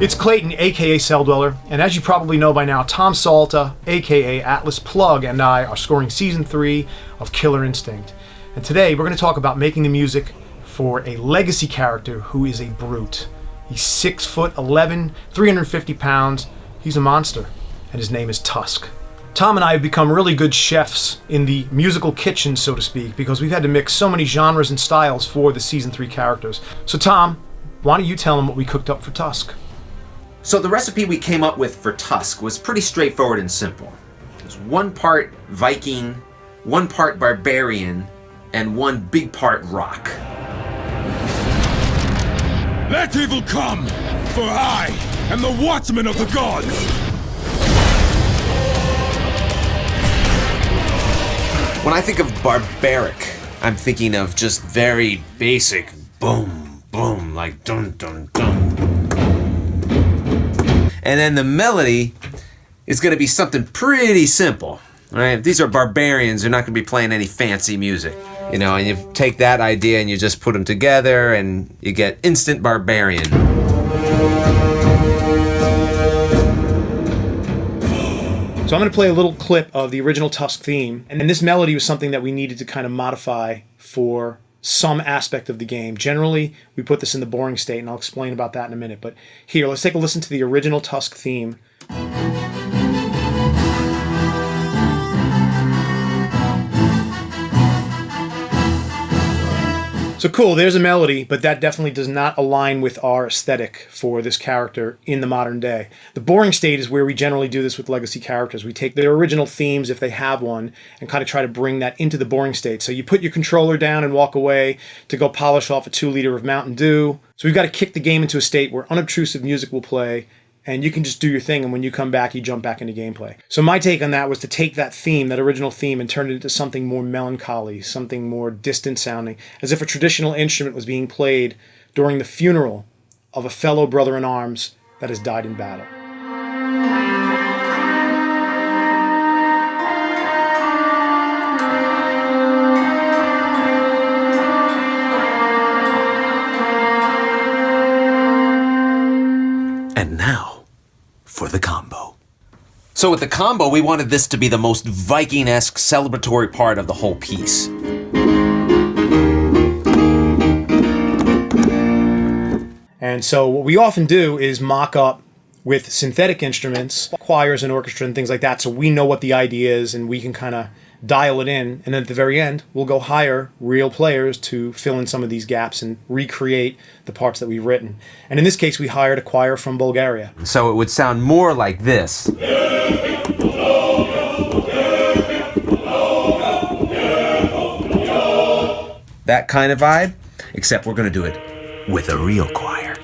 It's Clayton, aka Celldweller, and as you probably know by now, Tom Salta, aka Atlas Plug, and I are scoring Season 3 of Killer Instinct. And today we're going to talk about making the music for a legacy character who is a brute. He's 6'11", 350 pounds, he's a monster, and his name is Tusk. Tom and I have become really good chefs in the musical kitchen, so to speak, because we've had to mix so many genres and styles for the Season 3 characters. So Tom, why don't you tell them what we cooked up for Tusk? So the recipe we came up with for Tusk was pretty straightforward and simple. It was 1 part Viking, 1 part barbarian, and 1 big part rock. Let evil come, for I am the watchman of the gods! When I think of barbaric, I'm thinking of just very basic boom, boom, like dun, dun, dun. And then the melody is going to be something pretty simple, right? If these are barbarians, they're not going to be playing any fancy music, you know, and you take that idea and you just put them together and you get instant barbarian. So I'm going to play a little clip of the original Tusk theme, and this melody was something that we needed to kind of modify for some aspect of the game. Generally, we put this in the boring state, and I'll explain about that in a minute. But here, let's take a listen to the original Tusk theme. So cool, there's a melody, but that definitely does not align with our aesthetic for this character in the modern day. The boring state is where we generally do this with legacy characters. We take their original themes, if they have one, and kind of try to bring that into the boring state. So you put your controller down and walk away to go polish off a 2-liter of Mountain Dew. So we've got to kick the game into a state where unobtrusive music will play, and you can just do your thing, and when you come back, you jump back into gameplay. So my take on that was to take that theme, that original theme, and turn it into something more melancholy, something more distant sounding, as if a traditional instrument was being played during the funeral of a fellow brother in arms that has died in battle. And now, for the combo. So with the combo, we wanted this to be the most Viking-esque celebratory part of the whole piece. And so what we often do is mock up with synthetic instruments, choirs and orchestra and things like that, so we know what the idea is and we can kind of dial it in, and then at the very end, we'll go hire real players to fill in some of these gaps and recreate the parts that we've written. And in this case, we hired a choir from Bulgaria. So it would sound more like this. That kind of vibe, except we're going to do it with a real choir.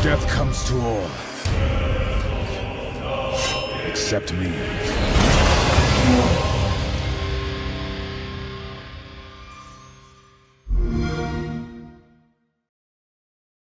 Death comes to all. Except me.